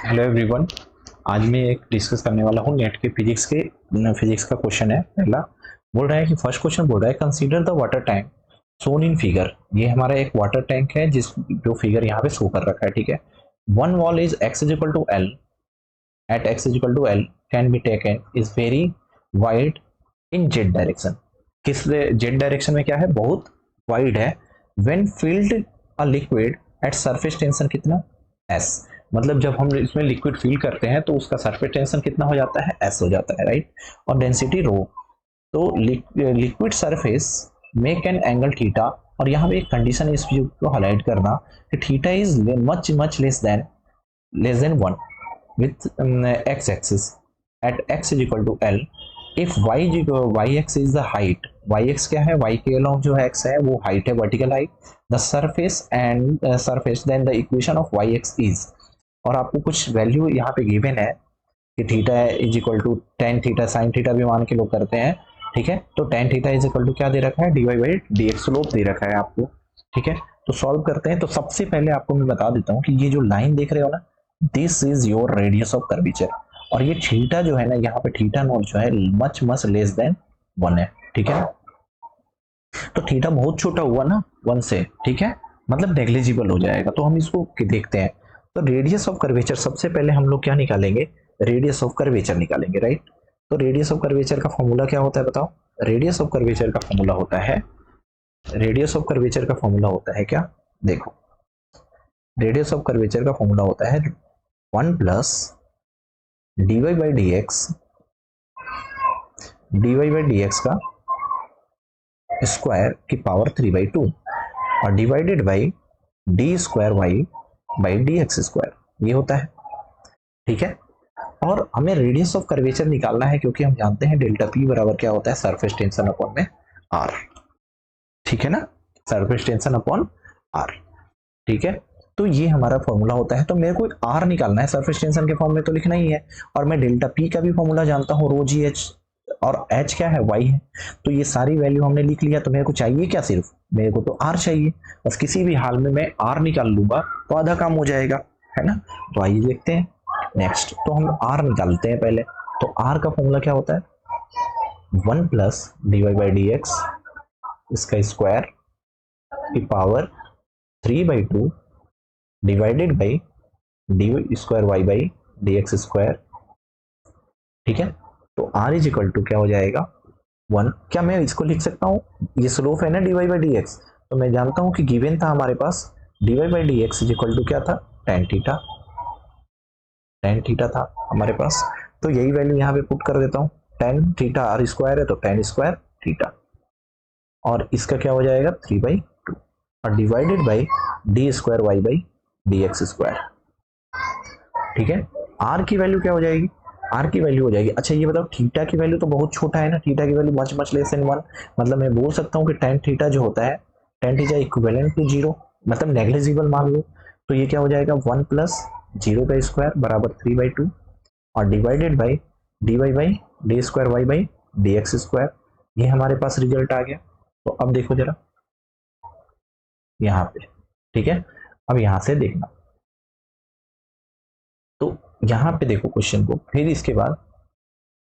Hello everyone. आज मैं एक डिस्कस करने वाला हूँ नेट के फिजिक्स का क्वेश्चन है। पहला बोल रहा है कि फर्स्ट क्वेश्चन बोल रहा है consider the water tank shown in figure. ये हमारा एक वाटर टैंक है जिस जो फिगर यहाँ पे शो कर रखा है, ठीक है। One wall is x is equal to L at x is equal to L can be taken is very wide in z direction. किस जेड डायरेक्शन में क्या है, बहुत वाइड है। When filled a liquid at surface tension कितना, S. मतलब जब हम इसमें लिक्विड फिल करते हैं तो उसका सरफेस टेंशन कितना हो जाता है, एस हो जाता है, राइट। और डेंसिटी रो। तो liquid surface make an angle theta. और यहाँ पे एक कंडीशन है इस चीज को हाईलाइट करना कि theta is much much less than one with x axis at x is equal to L if yx is the height, yx क्या है, y के along जो है x है वो height है, vertical height, the surface then the equation of yx is। और आपको कुछ वैल्यू यहाँ पे गिवन है कि theta is equal to tan theta sine theta भी मान के लोग करते हैं, ठीक है। तो tan theta is equal to क्या दे रखा है, D Y by D X slope दे रखा है आपको, ठीक है। तो सॉल्व करते हैं। तो सबसे पहले आपको मैं बता देता हूँ कि ये जो लाइन देख रहे हो ना, this is your radius of curvature. और ये थीटा जो है ना, यहाँ पे थीटा नोट जो है much much less than one है, ठीक है। तो थीटा बहुत छोटा हुआ ना वन से, ठीक है, मतलब नेग्लिजिबल हो जाएगा। तो हम इसको देखते हैं। तो रेडियस ऑफ कर्वेचर सबसे पहले हम लोग क्या निकालेंगे, रेडियस ऑफ कर्वेचर निकालेंगे, राइट। तो रेडियस ऑफ कर्वेचर का फॉर्मूला क्या होता है बताओ। रेडियस ऑफ कर्वेचर का फॉर्मूला होता है, रेडियस ऑफ कर्वेचर का फॉर्मूला होता है क्या, देखो। रेडियस ऑफ कर्वेचर का फॉर्मूला होता है one plus d Y by D x का स्क्वायर की पावर 3/2 और divided by d square y by D x square, ये होता है, ठीक है। और हमें रेडियस ऑफ कर्वेचर निकालना है क्योंकि हम जानते हैं डेल्टा पी बराबर क्या होता है, सरफेस टेंशन अपॉन में आर, ठीक है ना, सरफेस टेंशन अपॉन आर, ठीक है। तो ये हमारा फॉर्मूला होता है। तो मेरे को आर निकालना है, सरफेस टेंशन के फॉर्म में तो लिखना ही है। और मैं डेल्टा पी का भी फॉर्मूला जानता हूँ, रो जी एच, और एच क्या है, वाई है। तो ये सारी वैल्यू हमने लिख लिया। तो मेरे को चाहिए क्या, सिर्फ मेरे को तो आर चाहिए। बस किसी भी हाल में मैं आर निकाल लूंगा तो आधा काम हो जाएगा, है ना। तो आइए देखते हैं नेक्स्ट। तो हम आर निकालते हैं पहले। तो आर का फॉर्मूला क्या होता है, one plus d Y by D x इसका स्क्वायर की power 3/2 divided by d square y by D x square, ठीक है। तो आर इज इक्वल टू क्या हो जाएगा, वन। क्या मैं इसको लिख सकता हूँ, ये स्लोप है ना D Y by D X, तो मैं जानता हूँ कि गिवन था हमारे पास D Y by D X is equal to क्या था, टेन थीटा, टेन थीटा था हमारे पास। तो यही वैल्यू यहाँ पे पुट कर देता हूँ, टेन थीटा आर स्क्वायर है तो टेन स्क्वायर थीटा, और इसका क्या हो जाएगा 3/2 और divided by d square y by D x square, ठीक है। आर की वैल्यू क्या हो जाएगी, आर की वैल्यू हो जाएगी, अच्छा ये बताओ थीटा की वैल्यू तो बहुत छोटा है ना, थीटा की value much much less than one. मतलब मैं बोल सकता हूँ कि टेन थीटा जो होता है, tan theta equivalent to zero, मतलब नेग्लिजिबल मान लो। तो ये क्या हो जाएगा, वन प्लस जीरो का स्क्वायर बराबर 3/2 और divided by d Y by d square y by D x square. ये हमारे पास रिजल्ट आ गया। तो अब देखो जरा यहाँ पे, ठीक है। अब यहाँ से देखना, तो यहाँ पे देखो क्वेश्चन को। फिर इसके बाद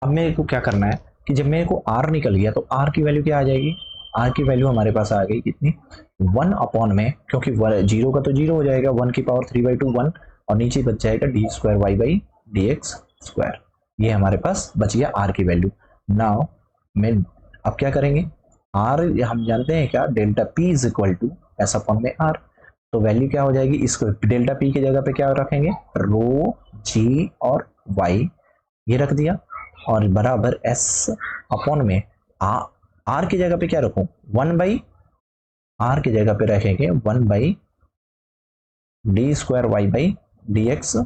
अब मेरे को क्या करना है कि जब मेरे को आर निकल गया तो आर की वैल्यू क्या आ जाएगी, आर की वैल्यू हमारे पास आ गई कितनी, वन अपॉन में, क्योंकि जीरो का तो जीरो हो जाएगा, वन की पावर 3/2 वन, और नीचे बच जाएगा d square y by D x square. ये हमारे पास बच गया आर की वैल्यू। नाउ मैं अब क्या करेंगे, आर हम जानते हैं क्या, delta P is equal to S upon में आर। तो वैल्यू क्या हो जाएगी, इसको डेल्टा पी की जगह पे क्या रखेंगे, रो जी और वाई, ये रख दिया, और बराबर एस अपॉन में आर की जगह पे क्या रखूं, वन बाई, आर की जगह पे रखेंगे one by d square y by D x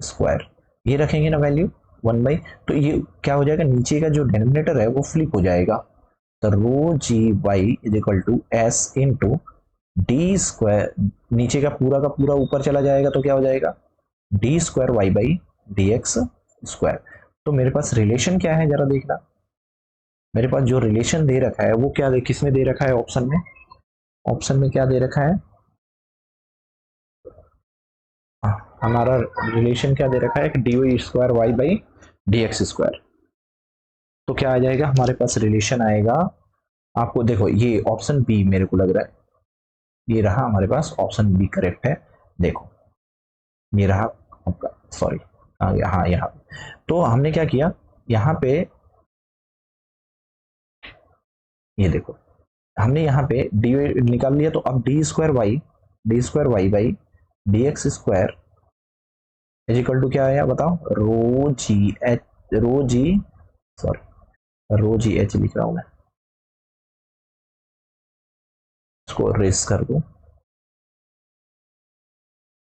square, ये रखेंगे ना वैल्यू वन बाई। तो ये क्या हो जाएगा, नीचे का जो डिनोमिनेटर है वो फ्लिप हो जाएगा। तो rho ji Y is equal to S into D square, नीचे का पूरा ऊपर चला जाएगा तो क्या हो जाएगा, d square y by D x square. तो मेरे पास रिलेशन क्या है जरा देखना, मेरे पास जो रिलेशन दे रखा है वो क्या किस में दे रखा है, ऑप्शन में, ऑप्शन में क्या दे रखा है, हमारा रिलेशन क्या दे रखा है, D y square y by D x square. तो क्या आ जाएगा हमारे पास रिलेशन आएगा, आपको देखो ये ऑप्शन बी मेरे को लग रहा है, ये रहा हमारे पास ऑप्शन बी करेक्ट है। देखो ये रहा आपका, सॉरी आ गया, हाँ यहाँ। तो हमने क्या किया यहाँ पे, ये देखो हमने यहाँ पे डी निकाल लिया, तो अब d square y by D x square is equal to क्या आया बताओ, rho g h, rho g, sorry rho g h लिख रहा हूं मैं, इसको रेस कर दूं,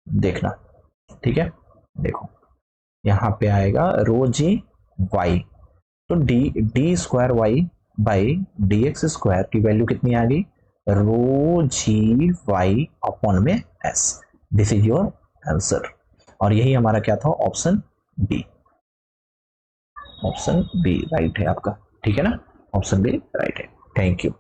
देखना ठीक है। देखो यहाँ पे आएगा रो जी वाई, तो d d square y by D x square की वैल्यू कितनी आ गई, रो जी वाई अपॉन में S. This is your answer, और यही हमारा क्या था, option B. Option B right है आपका, ठीक है ना, ऑप्शन बी राइट है। Thank you.